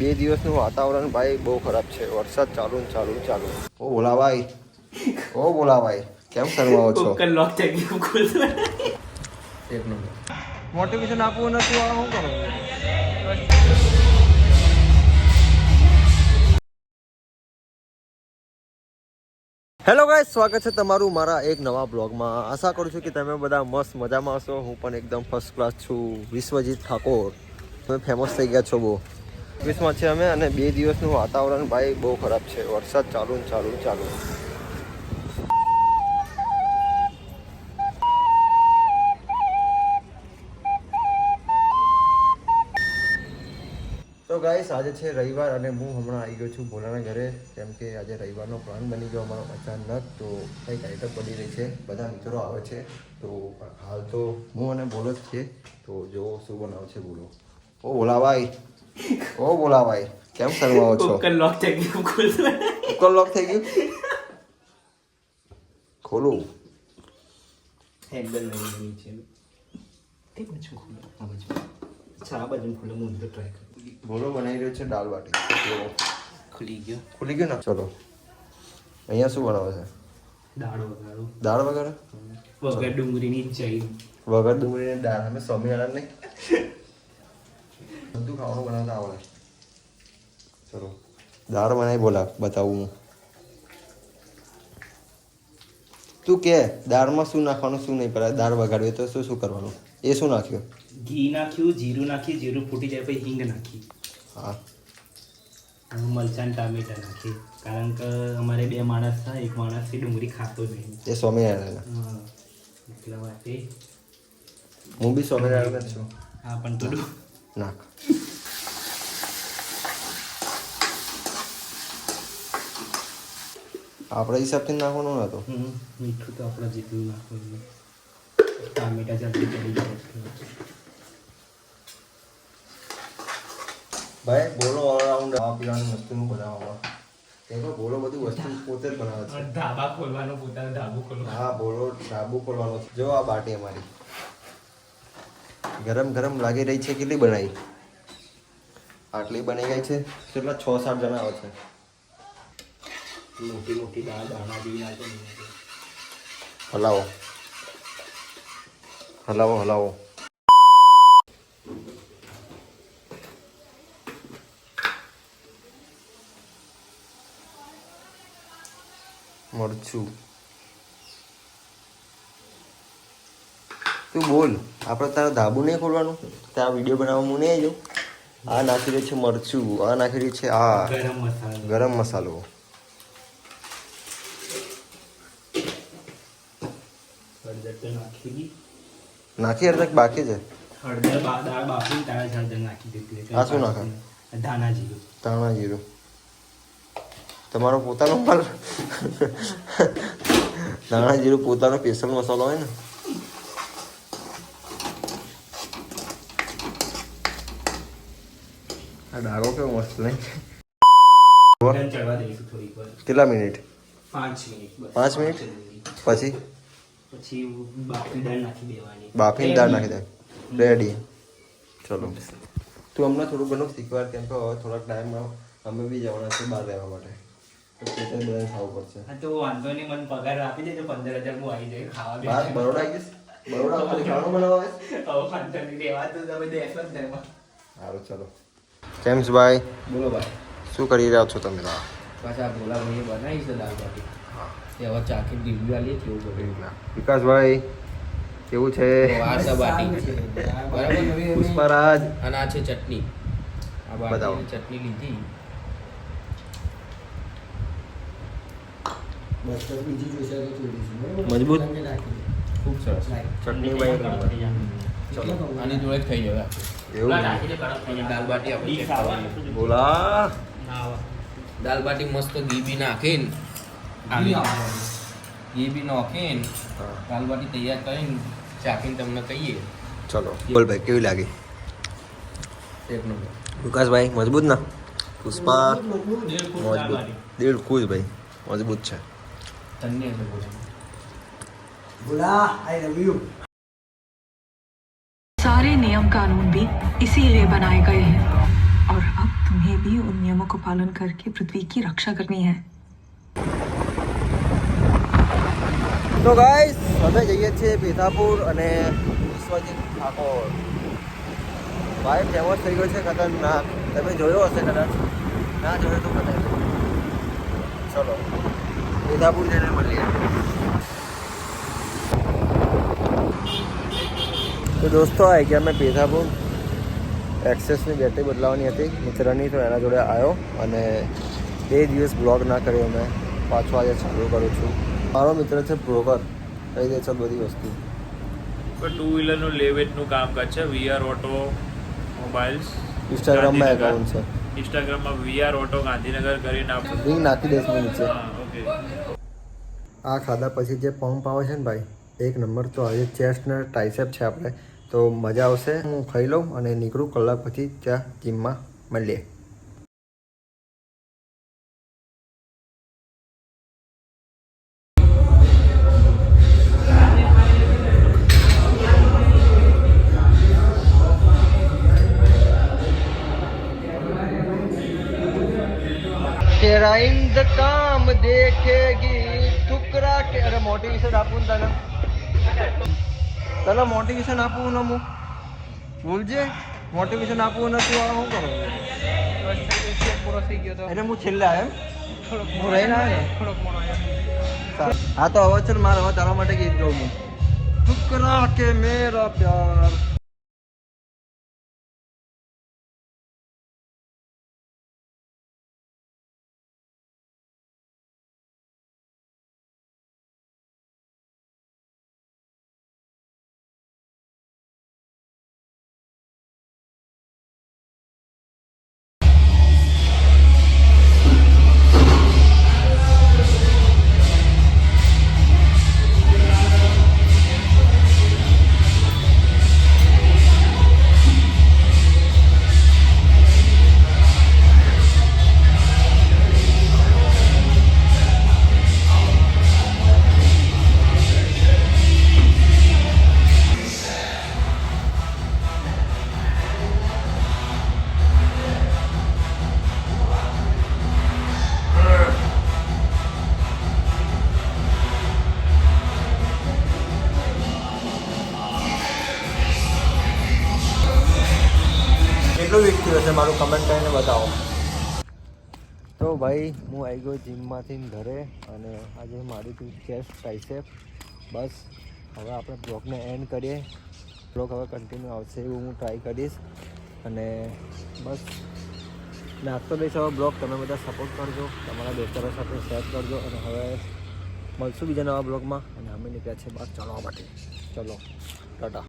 બે દિવસનું વાતાવરણ ભાઈ બહુ ખરાબ છે. વરસાદ ચાલુ ને ચાલુ ને ચાલુ. ઓ ભોલાભાઈ, ઓ ભોલાભાઈ, કેમ શરમાવો છો? લોક થઈ ગયું ખુલ્લું. એક નંબર. મોટિવેશન આપવું નથી આ શું કરો? હેલો ગાઈસ, સ્વાગત છે તમારું મારા એક નવા બ્લોગમાં. આશા કરું છું કે તમે બધા મસ્ત મજામાં હશો. હું પણ એકદમ ફર્સ્ટ ક્લાસ છું. વિશ્વજીત ઠાકોર, તમે ફેમસ થઈ ગયા છો બહુ. ઓફિસમાં છે અમે અને બે દિવસનું વાતાવરણ ભાઈ બહુ ખરાબ છે. વરસાદ ચાલુ ને ચાલુ ને ચાલુ. તો ગાઈસ, આજે છે રવિવાર અને હું હમણાં આવી ગયો છું ભોલાના ઘરે, કેમ કે આજે રવિવારનો પ્લાન બની ગયો અમારો અચાનક. તો કંઈક આઈટમ પડી રહી છે, બધા મિત્રો આવે છે. તો હાલ તો હું અને બોલો જ છીએ. તો જો શું બનાવે છે બોલો. ઓ ભોલાભાઈ, ઓ ભોલાભાઈ, કેમ શરમાવો છો? લોક થઈ ગયું ખુલ્લું. કુકર લોક થઈ ગયું, ખોલું. હેન્ડલ નહીં નીચે તે બાજુ ખુલ્લું, આ બાજુ. અચ્છા, આ બાજુ ખુલ્લું. હું તો ટ્રાય કરું. બોલો બનાવી રહ્યો છે દાળ બાટી. ખુલી ગયો. ખુલી ગયું ને? ચલો, અહીંયા શું બનાવે છે? દાળ વઘારો. દાળ વગેરે વગર ડુંગળીની ચાઈ. વગર ડુંગળીની દાળ. અમે સ્વામિનારાયણ નહીં, બધું ખાવાનું બનાવતા આવડે. ચલો, દાળ બનાવી બોલા બતાવું હું. તું કે દાળમાં શું નાખવાનું શું નહીં? પહેલાં દાળ વગાડવી તો શું કરવાનું? એ શું નાખ્યું? ઘી નાખ્યું, જીરું નાખ્યું, જીરું ફૂટી જાય પછી હિંગ નાખી. હા, મરચાં ટામેટા નાખી, કારણ કે અમારે બે માણસ થાય, એક માણસથી ડુંગળી ખાતો નહીં. એ સ્વામિનારાયણ. હા, એટલા માટે હું બી સ્વામિનારાયણ જ છું. હા, પણ થોડું નાખ. આપણા હિસાબથી નાખવાનું નતો. મીઠું તો આપણે જેટલું નાખવાનું. ટામેટા જલ્દી ચડી જાય. ભાઈ બોલો ઓલરાઉન્ડ ખાવા પીવાની વસ્તુનું બનાવવામાં. કેમ કે બોલો બધું વસ્તુ પોતે જ બનાવે છે. ધાબા ખોલવાનું, પોતાનું ધાબું ખોલવાનું. હા, બોલો ધાબુ ખોલવાનો છે. જો આ બાટી અમારી ગરમ ગરમ લાગી રહી છે. કેટલી બનાવી? આટલી બની ગઈ છે. કેટલા 6-7 જણા આવે છે. મોટી મોટી દાળ દાણા જેવી આવે છે. હલાવો હલાવો હલાવો. મરચું તું બોલ. આપણે તારા ધાબુ નહીં ખોલવાનું? તારા વિડીયો બનાવવા હું નહીં આવી જાઉં? આ નાખી રહ્યું છે મરચું, આ નાખી રહ્યું છે આ ગરમ મસાલો. ગરમ મસાલો. હળદર તો નાખી દીધી. નાખી અડધક બાકી છે. હળદર દાળ બાફીને તારા જ હળદર નાખી દીધી. આ શું નાખે? ધાણા જીરું. ધાણા જીરું. તમારો પોતાનો માલ. ધાણા જીરું પોતાનો સ્પેશિયલ મસાલો હોય ને. આ ડાળો કેવો મસ્ત નહીં? ચડવા દઈશું થોડીક વાર. કેટલા મિનિટ? 5 મિનિટ બસ. 5 મિનિટ પછી પછી બાફી દાળ નાખી દેવાની. બાફીને દાળ નાખી દે. રેડી. ચલો, તું અમને થોડું ઘણું શીખવાડ, કેમ કે હવે થોડાક ટાઈમમાં અમે બી જવાના છે બહાર રહેવા માટે. તો તે બધા ખાવું પડશે. હા, તો વાંધો નહીં, મને પગાર આપી દેજો 15,000. હું આવી જાય ખાવા બે. બહાર બરોડા આવી જઈશ. બરોડા ખાલી ખાવાનું બનાવે. હવે વાંધો નહીં, રહેવા તો તમે દેશો જ નહીં. સારું, ચલો. કેમ્સભાઈ, બોલો ભાઈ. શું કરી રહ્યા છો તમે? પાછા બોલા ભાઈએ બનાવી છે દાળ બાટી. એ હવે ચાખી રિવ્યુ આલીએ કેવું બધું. વિકાસભાઈ, કેવું છે? વાસા બાટી બરાબર. પુષ્પરાજ, અને આ છે ચટણી. આ બતાવો. બાટી ચટણી લીધી. મજબૂત, ખૂબ સરસ ચટણી ભાઈ. ચલો, આની જોડે જ થઈ જાય. એવું દાળ બાટી આપણી ચેક કરવાની. બોલા. દાળ બાટી મસ્ત ઘી બી નાખીને ઘી બી નાખીને દાળ બાટી તૈયાર કરીને ચાખીને તમને કહીએ. ચલો બોલ ભાઈ, કેવી લાગી? એક નંબર. વિકાસભાઈ મજબૂત ના? પુષ્પા મજબૂત, દિલ ખુશ ભાઈ, મજબૂત છે. ધન્યવાદ. बोला आई लव यू। सारे नियम कानून भी इसीलिए बनाए गए हैं और अब तुम्हें भी उन नियमों को पालन करके पृथ्वी की रक्षा करनी है। તો ગાઈસ અમે જઈએ છીએ બેતાપુર અને વિશ્વજીત ઠાકોર ભાઈ ફેમસ થઈ ગયો છે ખતરનાક. તમે જોયો હશે કદાચ, ના જોયો તો કદાચ. ચલો બેતાપુર જઈને મળીએ. તો દોસ્તો આવી ગયા અમે બેતાપુર. એક્સેસની બેટરી બદલાવાની હતી મિત્રની, તો એના જોડે આવ્યો અને 2 દિવસ બ્લોગ ના કર્યો. મેં પાછો આજે ચાલુ કરું છું. મારો મિત્ર છે બ્રોકર, કહી દે છે બધી વસ્તુ. ટુ વ્હીલરનું લેવેટનું કામકાજ છે. વીઆર ઓટો મોબાઈલ્સ ઇન્સ્ટાગ્રામમાં એકાઉન્ટ છે. ઇન્સ્ટાગ્રામમાં વીઆર ઓટો ગાંધીનગર કરીને આપો. લિંક નાખી દઈશ મેં નીચે. હા, ઓકે. આ ખાધા પછી જે પંપ આવે છે ને ભાઈ, એક નંબર. તો આજે ચેસ્ટ ને ટ્રાઇસેપ છે આપણે, તો મજા આવશે. હું ખાઈ લઉં અને નીકળું. કલાક પછી ત્યાં જીમમાં મળીએ. तेरा इंतकाम देखेगी टुकड़ा के. अरे मोटिवेशन આપું તને, મોટિવેશન આપું ને હું ભૂલજે. મોટિવેશન આપું ને તું આ શું કરો? પૂરો થઈ ગયો તો એટલે હું છેલ્લે આવ્યો, હું રહીને આવ્યો ને. થોડોક મોડો આવ્યો. હા તો હવે છે ને મારે હવે તારા માટે ગીત ગાઉં હું. ટુકડા કે મેરા પ્યાર. કેટલું વીક થયું હશે મારું કમેન્ટ કરીને બતાવો. તો ભાઈ હું આવી ગયો જીમમાંથી ઘરે અને આજે મારી તું ચેસ્ટ ટ્રાઇસેપ. બસ હવે આપણે બ્લોગને એન્ડ કરીએ. બ્લોગ હવે કન્ટિન્યુ આવશે એવું હું ટ્રાય કરીશ. અને બસ નાખતો દઈશ હવે બ્લોગ. તમે બધા સપોર્ટ કરજો, તમારા દોસ્તરો સાથે શેર કરજો. અને હવે મળશું બીજા નવા બ્લોગમાં. અને અમે નીકળ્યા છે બહાર ચાલવા માટે. ચલો ટાટા.